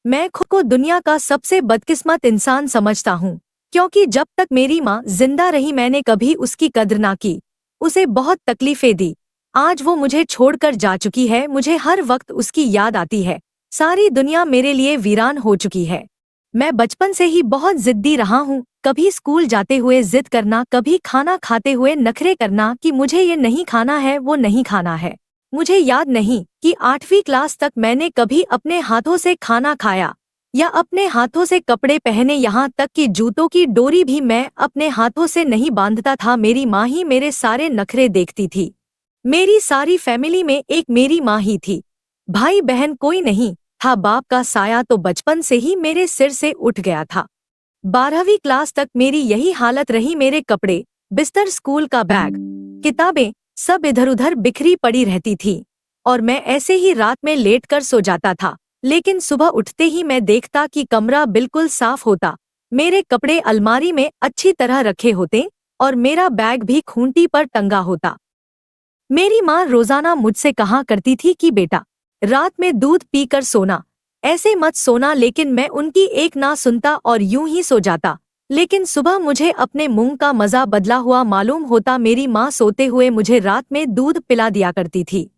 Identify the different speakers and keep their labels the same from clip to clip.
Speaker 1: मैं खुद को दुनिया का सबसे बदकिस्मत इंसान समझता हूँ, क्योंकि जब तक मेरी माँ जिंदा रही मैंने कभी उसकी कद्र ना की, उसे बहुत तकलीफें दी। आज वो मुझे छोड़कर जा चुकी है, मुझे हर वक्त उसकी याद आती है। सारी दुनिया मेरे लिए वीरान हो चुकी है। मैं बचपन से ही बहुत जिद्दी रहा हूँ, कभी स्कूल जाते हुए जिद करना, कभी खाना खाते हुए नखरे करना कि मुझे ये नहीं खाना है, वो नहीं खाना है। मुझे याद नहीं कि 8वीं क्लास तक मैंने कभी अपने हाथों से खाना खाया या अपने हाथों से कपड़े पहने, यहाँ तक कि जूतों की डोरी भी मैं अपने हाथों से नहीं बांधता था। मेरी माँ ही मेरे सारे नखरे देखती थी। मेरी सारी फैमिली में एक मेरी माँ ही थी, भाई बहन कोई नहीं था। बाप का साया तो बचपन से ही मेरे सिर से उठ गया था। 12वीं क्लास तक मेरी यही हालत रही। मेरे कपड़े, बिस्तर, स्कूल का बैग, किताबें सब इधर उधर बिखरी पड़ी रहती थी और मैं ऐसे ही रात में लेट कर सो जाता था। लेकिन सुबह उठते ही मैं देखता कि कमरा बिल्कुल साफ होता, मेरे कपड़े अलमारी में अच्छी तरह रखे होते और मेरा बैग भी खूंटी पर टंगा होता। मेरी माँ रोजाना मुझसे कहा करती थी कि बेटा, रात में दूध पीकर सोना, ऐसे मत सोना, लेकिन मैं उनकी एक ना सुनता और यूं ही सो जाता। लेकिन सुबह मुझे अपने मुंह का मजा बदला हुआ मालूम होता। मेरी माँ सोते हुए मुझे रात में दूध पिला दिया करती थी।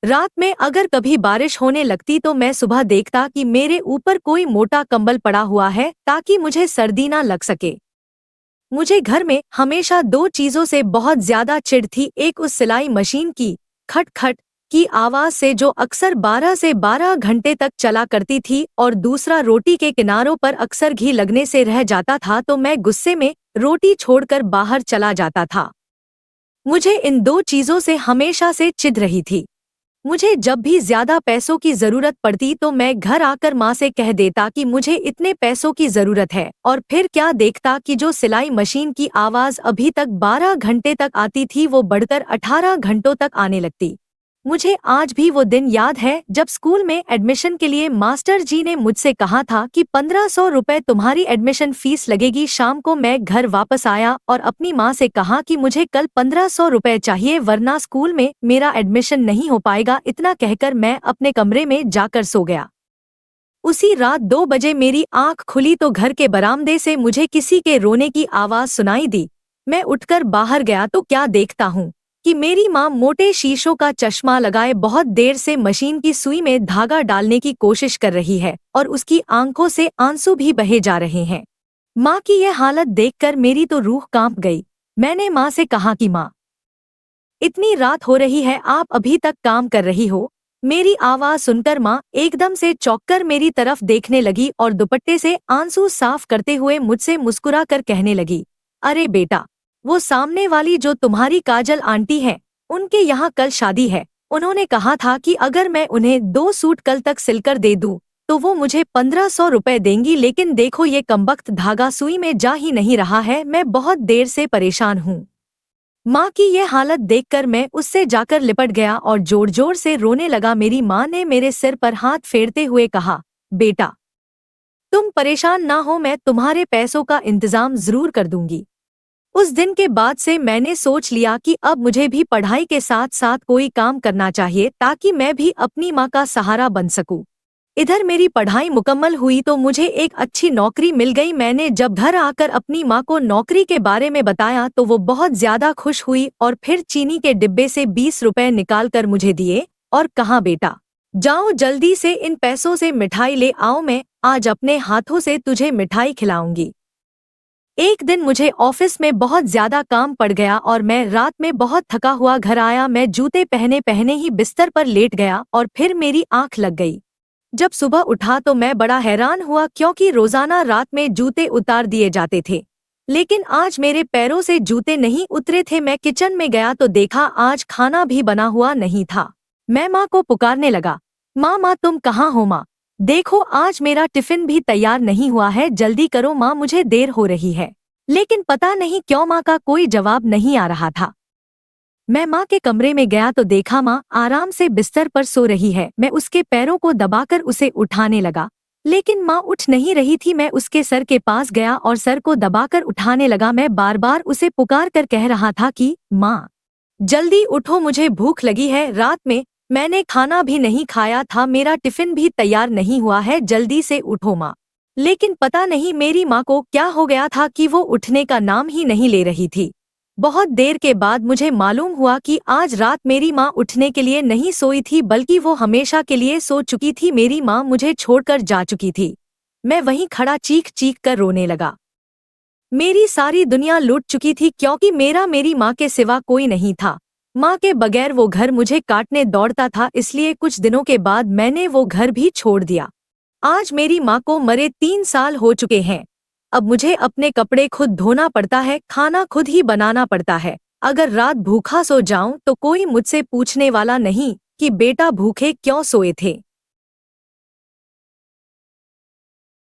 Speaker 1: रात में अगर कभी बारिश होने लगती तो मैं सुबह देखता कि मेरे ऊपर कोई मोटा कंबल पड़ा हुआ है ताकि मुझे सर्दी ना लग सके। मुझे घर में हमेशा दो चीजों से बहुत ज्यादा चिढ़ थी, एक उस सिलाई मशीन की खट खट की आवाज से जो अक्सर 12 से 12 घंटे तक चला करती थी, और दूसरा रोटी के किनारों पर अक्सर घी लगने से रह जाता था तो मैं गुस्से में रोटी छोड़कर बाहर चला जाता था। मुझे इन दो चीजों से हमेशा से चिढ़ रही थी। मुझे जब भी ज्यादा पैसों की जरूरत पड़ती तो मैं घर आकर माँ से कह देता कि मुझे इतने पैसों की जरूरत है, और फिर क्या देखता कि जो सिलाई मशीन की आवाज अभी तक 12 घंटे तक आती थी वो बढ़कर 18 घंटों तक आने लगती। मुझे आज भी वो दिन याद है जब स्कूल में एडमिशन के लिए मास्टर जी ने मुझसे कहा था कि 1500 रुपए तुम्हारी एडमिशन फीस लगेगी। शाम को मैं घर वापस आया और अपनी माँ से कहा कि मुझे कल 1500 रुपए चाहिए, वरना स्कूल में मेरा एडमिशन नहीं हो पाएगा। इतना कहकर मैं अपने कमरे में जाकर सो गया। उसी रात 2 बजे मेरी आंख खुली तो घर के बरामदे से मुझे किसी के रोने की आवाज सुनाई दी। मैं उठकर बाहर गया तो क्या देखता हूँ कि मेरी माँ मोटे शीशों का चश्मा लगाए बहुत देर से मशीन की सुई में धागा डालने की कोशिश कर रही है और उसकी आंखों से आंसू भी बहे जा रहे हैं। माँ की यह हालत देखकर मेरी तो रूह कांप गई। मैंने माँ से कहा कि माँ, इतनी रात हो रही है, आप अभी तक काम कर रही हो? मेरी आवाज सुनकर माँ एकदम से चौंककर मेरी तरफ देखने लगी और दुपट्टे से आंसू साफ करते हुए मुझसे मुस्कुरा कर कहने लगी, अरे बेटा, वो सामने वाली जो तुम्हारी काजल आंटी है, उनके यहाँ कल शादी है। उन्होंने कहा था कि अगर मैं उन्हें 2 सूट कल तक सिलकर दे दूं तो वो मुझे 1500 रुपए देंगी, लेकिन देखो ये कमबख्त धागा सुई में जा ही नहीं रहा है। मैं बहुत देर से परेशान हूँ। माँ की ये हालत देखकर मैं उससे जाकर लिपट गया और जोर जोर से रोने लगा। मेरी माँ ने मेरे सिर पर हाथ फेरते हुए कहा, बेटा, तुम परेशान ना हो, मैं तुम्हारे पैसों का इंतजाम जरूर कर दूंगी। उस दिन के बाद से मैंने सोच लिया कि अब मुझे भी पढ़ाई के साथ साथ कोई काम करना चाहिए ताकि मैं भी अपनी माँ का सहारा बन सकूं। इधर मेरी पढ़ाई मुकम्मल हुई तो मुझे एक अच्छी नौकरी मिल गई। मैंने जब घर आकर अपनी माँ को नौकरी के बारे में बताया तो वो बहुत ज्यादा खुश हुई और फिर चीनी के डिब्बे से 20 रुपए निकालकर मुझे दिए और कहा, बेटा, जाओ जल्दी से इन पैसों से मिठाई ले आओ, मैं आज अपने हाथों से तुझे मिठाई खिलाऊंगी। एक दिन मुझे ऑफिस में बहुत ज्यादा काम पड़ गया और मैं रात में बहुत थका हुआ घर आया। मैं जूते पहने पहने ही बिस्तर पर लेट गया और फिर मेरी आंख लग गई। जब सुबह उठा तो मैं बड़ा हैरान हुआ, क्योंकि रोजाना रात में जूते उतार दिए जाते थे, लेकिन आज मेरे पैरों से जूते नहीं उतरे थे। मैं किचन में गया तो देखा आज खाना भी बना हुआ नहीं था। मैं माँ को पुकारने लगा, माँ माँ तुम कहाँ हो? माँ, देखो आज मेरा टिफिन भी तैयार नहीं हुआ है, जल्दी करो माँ, मुझे देर हो रही है। लेकिन पता नहीं क्यों माँ का कोई जवाब नहीं आ रहा था। मैं माँ के कमरे में गया तो देखा माँ आराम से बिस्तर पर सो रही है। मैं उसके पैरों को दबाकर उसे उठाने लगा, लेकिन माँ उठ नहीं रही थी। मैं उसके सर के पास गया और सर को दबाकर उठाने लगा। मैं बार बार उसे पुकार कर कह रहा था कि माँ, जल्दी उठो, मुझे भूख लगी है, रात में मैंने खाना भी नहीं खाया था, मेरा टिफिन भी तैयार नहीं हुआ है, जल्दी से उठो माँ। लेकिन पता नहीं मेरी माँ को क्या हो गया था कि वो उठने का नाम ही नहीं ले रही थी। बहुत देर के बाद मुझे मालूम हुआ कि आज रात मेरी माँ उठने के लिए नहीं सोई थी, बल्कि वो हमेशा के लिए सो चुकी थी। मेरी माँ मुझे छोड़कर जा चुकी थी। मैं वहीं खड़ा चीख चीख कर रोने लगा। मेरी सारी दुनिया लूट चुकी थी, क्योंकि मेरी माँ के सिवा कोई नहीं था। माँ के बगैर वो घर मुझे काटने दौड़ता था, इसलिए कुछ दिनों के बाद मैंने वो घर भी छोड़ दिया। आज मेरी माँ को मरे 3 साल हो चुके हैं। अब मुझे अपने कपड़े खुद धोना पड़ता है, खाना खुद ही बनाना पड़ता है। अगर रात भूखा सो जाऊं तो कोई मुझसे पूछने वाला नहीं कि बेटा भूखे क्यों सोए थे।